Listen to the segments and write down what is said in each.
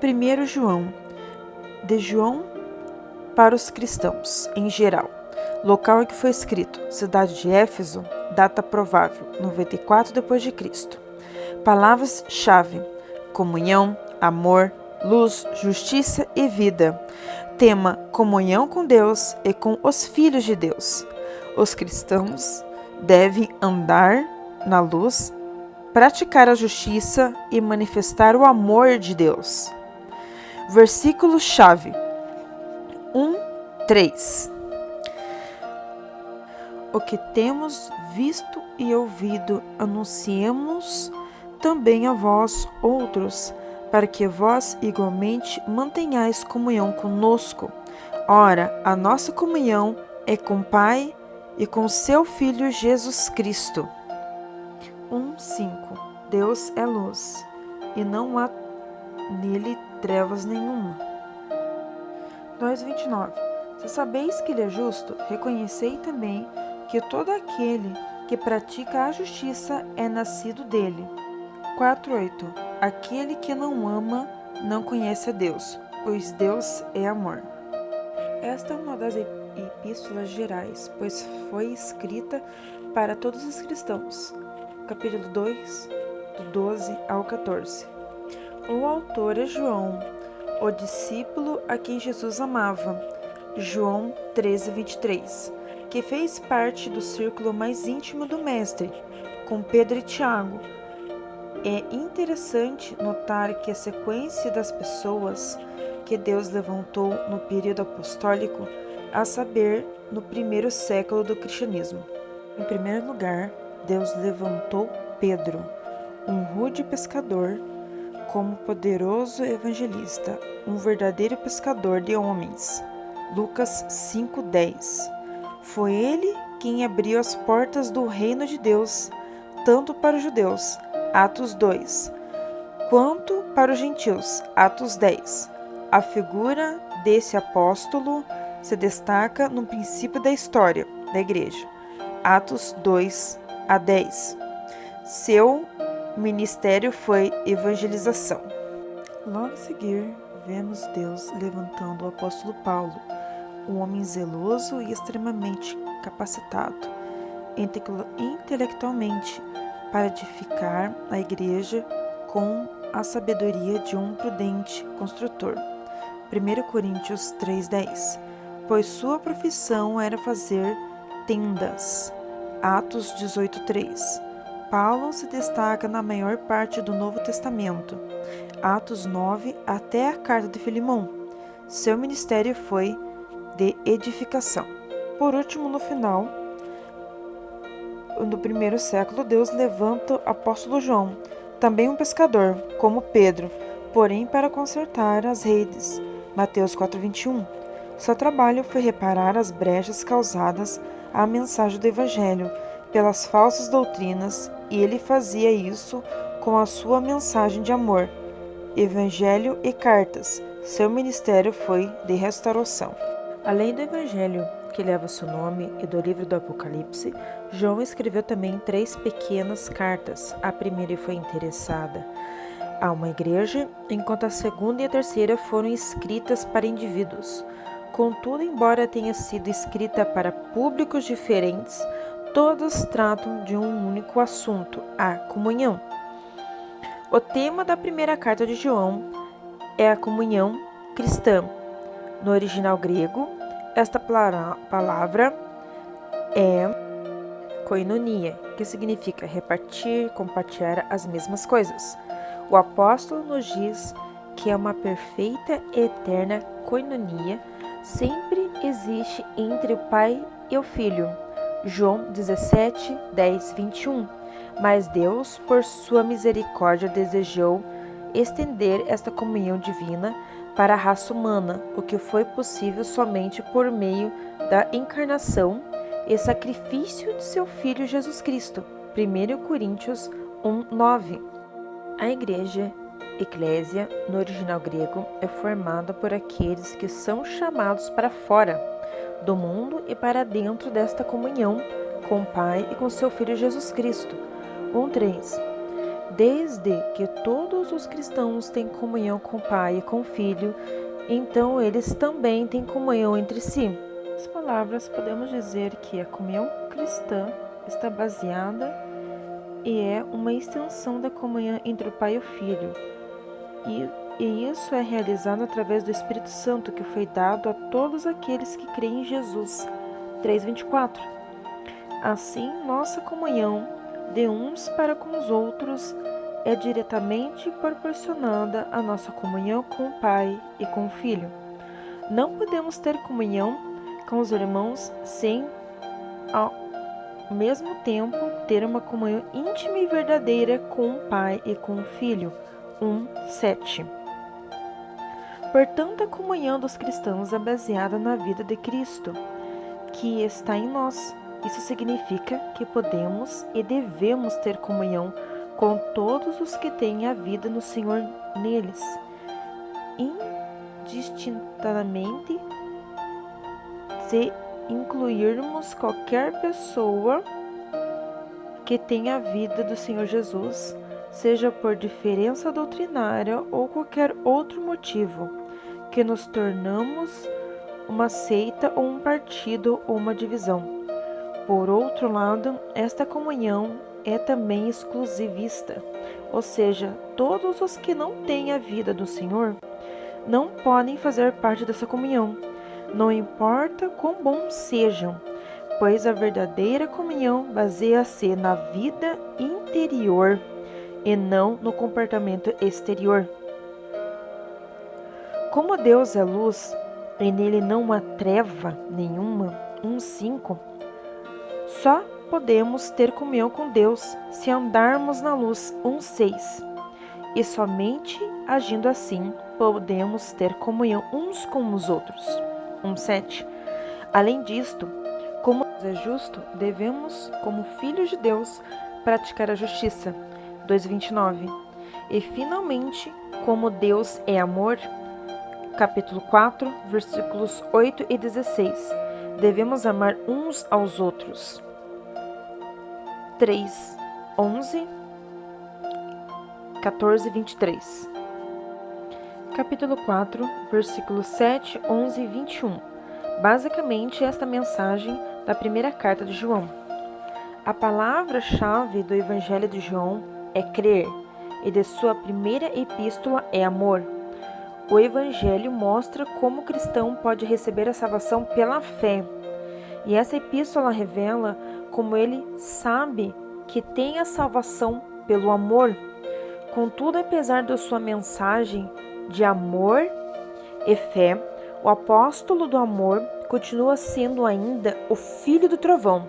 1 João, de João para os cristãos, em geral. Local em que foi escrito: cidade de Éfeso, data provável, 94 d.C. Palavras-chave: comunhão, amor, luz, justiça e vida. Tema: comunhão com Deus e com os filhos de Deus. Os cristãos devem andar na luz, praticar a justiça e manifestar o amor de Deus. Versículo-chave 1:3. O que temos visto e ouvido, anunciemos também a vós outros, para que vós igualmente mantenhais comunhão conosco. Ora, a nossa comunhão é com o Pai e com seu Filho Jesus Cristo. 1:5. Deus é luz, e não há nele trevas nenhuma. 2:29. Se sabeis que ele é justo, reconhecei também que todo aquele que pratica a justiça é nascido dele. 4:8. Aquele que não ama não conhece a Deus, pois Deus é amor. Esta é uma das epístolas gerais, pois foi escrita para todos os cristãos. Capítulo 2, do 12 ao 14. O autor é João, o discípulo a quem Jesus amava. João 13:23, que fez parte do círculo mais íntimo do Mestre, com Pedro e Tiago. É interessante notar que a sequência das pessoas que Deus levantou no período apostólico, a saber, no primeiro século do cristianismo. Em primeiro lugar, Deus levantou Pedro, um rude pescador, como poderoso evangelista, um verdadeiro pescador de homens. Lucas 5:10. Foi ele quem abriu as portas do reino de Deus, tanto para os judeus, Atos 2, quanto para os gentios, Atos 10. A figura desse apóstolo se destaca no princípio da história da igreja, Atos 2-10. Seu ministério foi evangelização. Logo a seguir, vemos Deus levantando o apóstolo Paulo, um homem zeloso e extremamente capacitado intelectualmente para edificar a igreja com a sabedoria de um prudente construtor. 1 Coríntios 3:10. Pois sua profissão era fazer tendas. Atos 18:3. Paulo se destaca na maior parte do Novo Testamento, Atos 9 até a carta de Filemão. Seu ministério foi de edificação. Por último, no final do primeiro século, Deus levanta o apóstolo João, também um pescador, como Pedro, porém para consertar as redes. Mateus 4:21. Seu trabalho foi reparar as brechas causadas à mensagem do Evangelho pelas falsas doutrinas, e ele fazia isso com a sua mensagem de amor, Evangelho e cartas. Seu ministério foi de restauração. Além do Evangelho, que leva seu nome, e do livro do Apocalipse, João escreveu também 3 pequenas cartas. A primeira foi interessada a uma igreja, enquanto a segunda e a terceira foram escritas para indivíduos. Contudo, embora tenha sido escrita para públicos diferentes, todas tratam de um único assunto, a comunhão. O tema da primeira carta de João é a comunhão cristã. No original grego, esta palavra é koinonia, que significa repartir, compartilhar as mesmas coisas. O apóstolo nos diz que é uma perfeita e eterna koinonia sempre existe entre o Pai e o Filho. João 17:10-21. Mas Deus, por sua misericórdia, desejou estender esta comunhão divina para a raça humana, o que foi possível somente por meio da encarnação e sacrifício de seu Filho Jesus Cristo. 1 Coríntios 1:9. A igreja, eclésia, no original grego, é formada por aqueles que são chamados para fora do mundo e para dentro desta comunhão com o Pai e com seu Filho Jesus Cristo. 1:3. Desde que todos os cristãos têm comunhão com o Pai e com o Filho, então eles também têm comunhão entre si. Em outras palavras, podemos dizer que a comunhão cristã está baseada e é uma extensão da comunhão entre o Pai e o Filho. E isso é realizado através do Espírito Santo, que foi dado a todos aqueles que creem em Jesus. 3:24. Assim, nossa comunhão de uns para com os outros é diretamente proporcionada à nossa comunhão com o Pai e com o Filho. Não podemos ter comunhão com os irmãos sem, ao mesmo tempo, ter uma comunhão íntima e verdadeira com o Pai e com o Filho. 1:7. Portanto, a comunhão dos cristãos é baseada na vida de Cristo, que está em nós. Isso significa que podemos e devemos ter comunhão com todos os que têm a vida no Senhor neles, indistintamente, se incluirmos qualquer pessoa que tenha a vida do Senhor Jesus, seja por diferença doutrinária ou qualquer outro motivo, que nos tornamos uma seita ou um partido ou uma divisão. Por outro lado, esta comunhão é também exclusivista, ou seja, todos os que não têm a vida do Senhor não podem fazer parte dessa comunhão, não importa quão bons sejam, pois a verdadeira comunhão baseia-se na vida interior e não no comportamento exterior. Como Deus é luz e nele não há treva nenhuma, 1:5, só podemos ter comunhão com Deus se andarmos na luz, 1:6. E somente agindo assim podemos ter comunhão uns com os outros, 1:7. Além disto, como Deus é justo, devemos, como filhos de Deus, praticar a justiça, 2:29. E finalmente, como Deus é amor, capítulo 4, versículos 8 e 16. Devemos amar uns aos outros. 3:11, 14 e 23. Capítulo 4, versículos 7, 11 e 21. Basicamente, esta mensagem da primeira carta de João. A palavra-chave do Evangelho de João é crer, e de sua primeira epístola é amor. O Evangelho mostra como o cristão pode receber a salvação pela fé. E essa epístola revela como ele sabe que tem a salvação pelo amor. Contudo, apesar da sua mensagem de amor e fé, o apóstolo do amor continua sendo ainda o filho do trovão.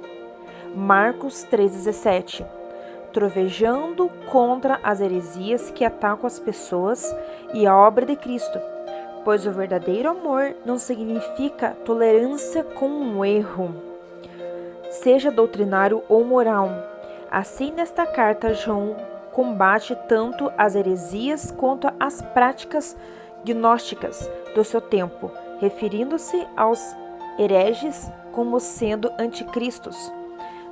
Marcos 3:17. Trovejando contra as heresias que atacam as pessoas e a obra de Cristo, pois o verdadeiro amor não significa tolerância com um erro, seja doutrinário ou moral. Assim, nesta carta, João combate tanto as heresias quanto as práticas gnósticas do seu tempo, referindo-se aos hereges como sendo anticristos.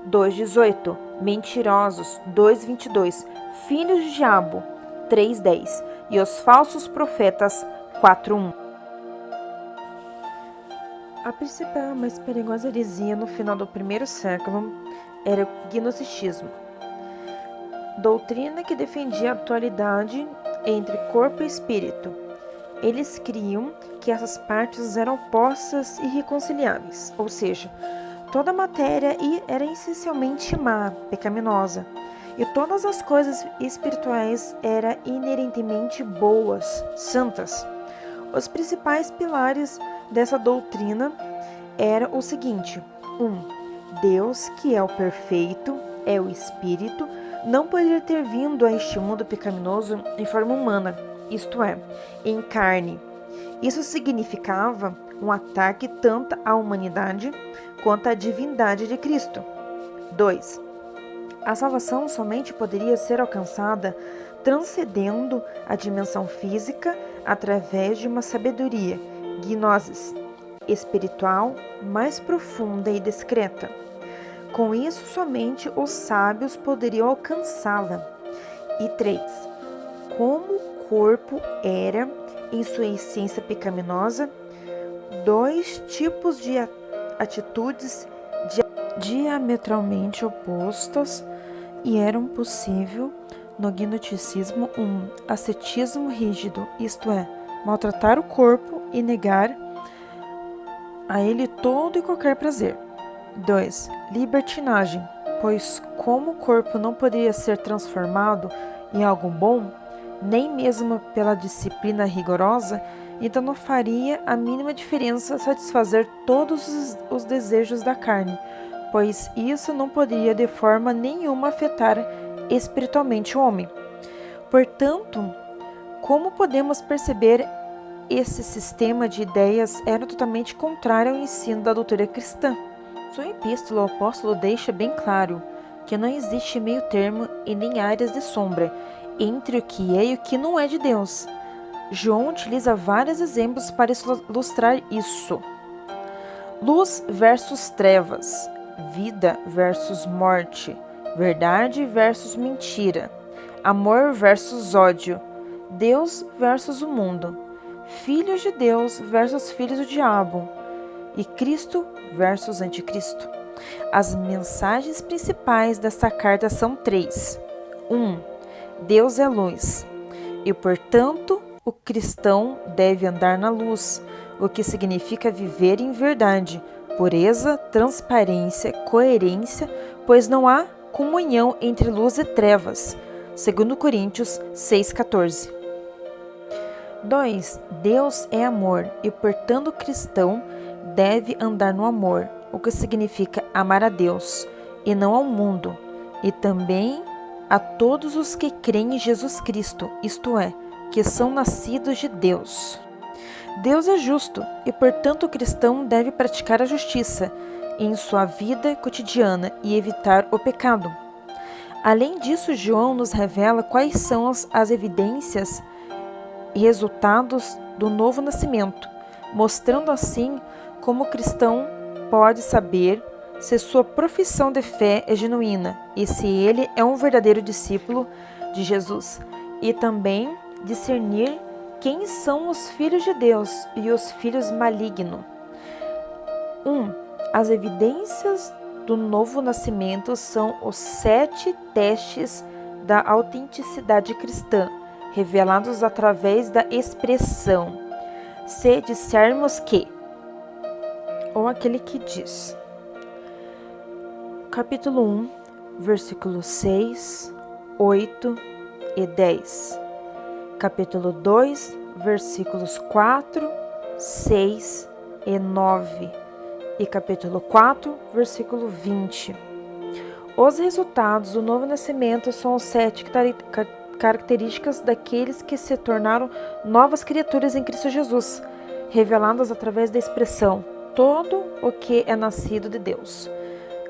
2:18. Mentirosos, 2:22. Filhos do diabo, 3:10. E os falsos profetas, 4:1. A principal, mais perigosa heresia no final do primeiro século era o gnosticismo, doutrina que defendia a dualidade entre corpo e espírito. Eles criam que essas partes eram opostas e irreconciliáveis, ou seja, toda a matéria era essencialmente má, pecaminosa, e todas as coisas espirituais eram inerentemente boas, santas. Os principais pilares dessa doutrina eram o seguinte: 1. Deus, que é o perfeito, é o Espírito, não poderia ter vindo a este mundo pecaminoso em forma humana, isto é, em carne. Isso significava um ataque tanto à humanidade quanto à divindade de Cristo. 2. A salvação somente poderia ser alcançada transcendendo a dimensão física através de uma sabedoria, gnosis, espiritual mais profunda e discreta. Com isso, somente os sábios poderiam alcançá-la. E 3. Como o corpo era, em sua essência pecaminosa, 2 tipos de atitudes diametralmente opostas e eram possível no gnosticismo ascetismo rígido, isto é, maltratar o corpo e negar a ele todo e qualquer prazer. 2. Libertinagem, pois como o corpo não poderia ser transformado em algo bom, nem mesmo pela disciplina rigorosa, então não faria a mínima diferença satisfazer todos os desejos da carne, pois isso não poderia de forma nenhuma afetar espiritualmente o homem. Portanto, como podemos perceber, esse sistema de ideias era totalmente contrário ao ensino da doutrina cristã. Sua epístola, o apóstolo deixa bem claro que não existe meio termo e nem áreas de sombra entre o que é e o que não é de Deus. João utiliza vários exemplos para ilustrar isso. Luz versus trevas, vida versus morte, verdade versus mentira, amor versus ódio, Deus versus o mundo, filhos de Deus versus filhos do diabo e Cristo versus anticristo. As mensagens principais desta carta são 3. 1. Deus é luz e, portanto, o cristão deve andar na luz, o que significa viver em verdade, pureza, transparência, coerência, pois não há comunhão entre luz e trevas. 2 Coríntios 6,14. 2. Deus é amor e, portanto, o cristão deve andar no amor, o que significa amar a Deus e não ao mundo, e também a todos os que creem em Jesus Cristo, isto é, que são nascidos de Deus. Deus é justo e, portanto, o cristão deve praticar a justiça em sua vida cotidiana e evitar o pecado. Além disso, João nos revela quais são as evidências e resultados do novo nascimento, mostrando assim como o cristão pode saber se sua profissão de fé é genuína e se ele é um verdadeiro discípulo de Jesus, e também discernir quem são os filhos de Deus e os filhos malignos. 1. As evidências do novo nascimento são os 7 testes da autenticidade cristã, revelados através da expressão se dissermos que, ou aquele que diz. Capítulo 1, versículos 6, 8 e 10. Capítulo 2, versículos 4, 6 e 9. E capítulo 4, versículo 20. Os resultados do novo nascimento são as 7 características daqueles que se tornaram novas criaturas em Cristo Jesus, reveladas através da expressão todo o que é nascido de Deus.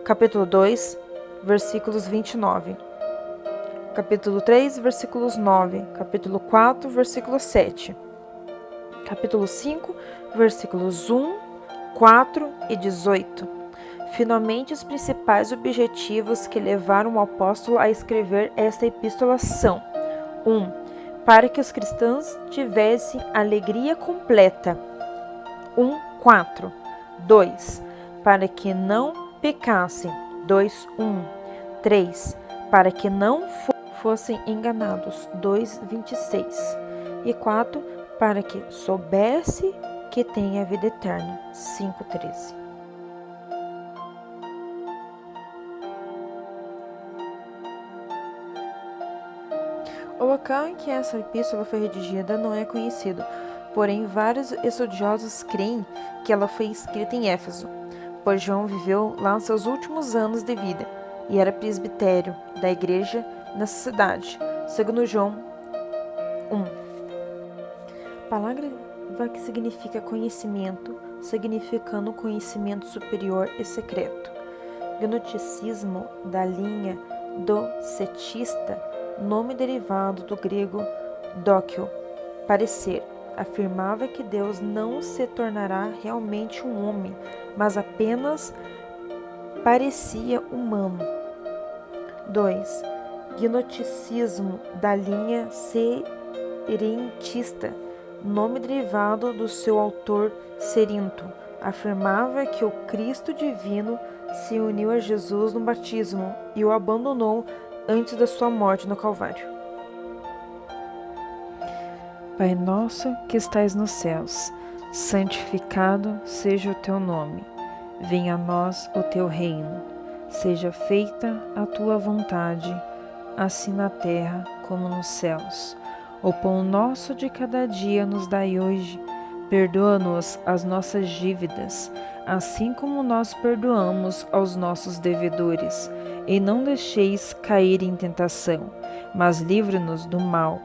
Capítulo 2, versículos 29. Capítulo 3, versículos 9. Capítulo 4, versículo 7. Capítulo 5, versículos 1, 4 e 18. Finalmente, os principais objetivos que levaram o apóstolo a escrever esta epístola são: 1. Para que os cristãos tivessem alegria completa. 1:4. 2. Para que não pecassem. 2:1. 3. Para que não fossem enganados. 2:26. E 4. Para que soubesse que tem a vida eterna. 5:13. O local em que essa epístola foi redigida não é conhecido, porém vários estudiosos creem que ela foi escrita em Éfeso, pois João viveu lá seus últimos anos de vida e era presbitério da igreja nessa cidade, segundo João 1. Palavra que significa conhecimento, significando conhecimento superior e secreto. Gnosticismo da linha do cetista, nome derivado do grego dókio, parecer, afirmava que Deus não se tornará realmente um homem, mas apenas parecia humano. 2. gnosticismo da linha serentista, nome derivado do seu autor Cerinto, afirmava que o Cristo divino se uniu a Jesus no batismo e o abandonou antes da sua morte no Calvário. Pai nosso que estais nos céus, santificado seja o teu nome. Venha a nós o teu reino. Seja feita a tua vontade, assim na terra como nos céus. O pão nosso de cada dia nos dai hoje. Perdoa-nos as nossas dívidas, assim como nós perdoamos aos nossos devedores. E não deixeis cair em tentação, mas livra-nos do mal.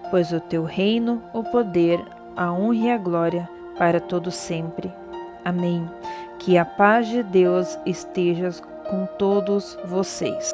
Pois o teu reino, o poder, a honra e a glória, para todo sempre. Amém. Que a paz de Deus esteja com todos vocês.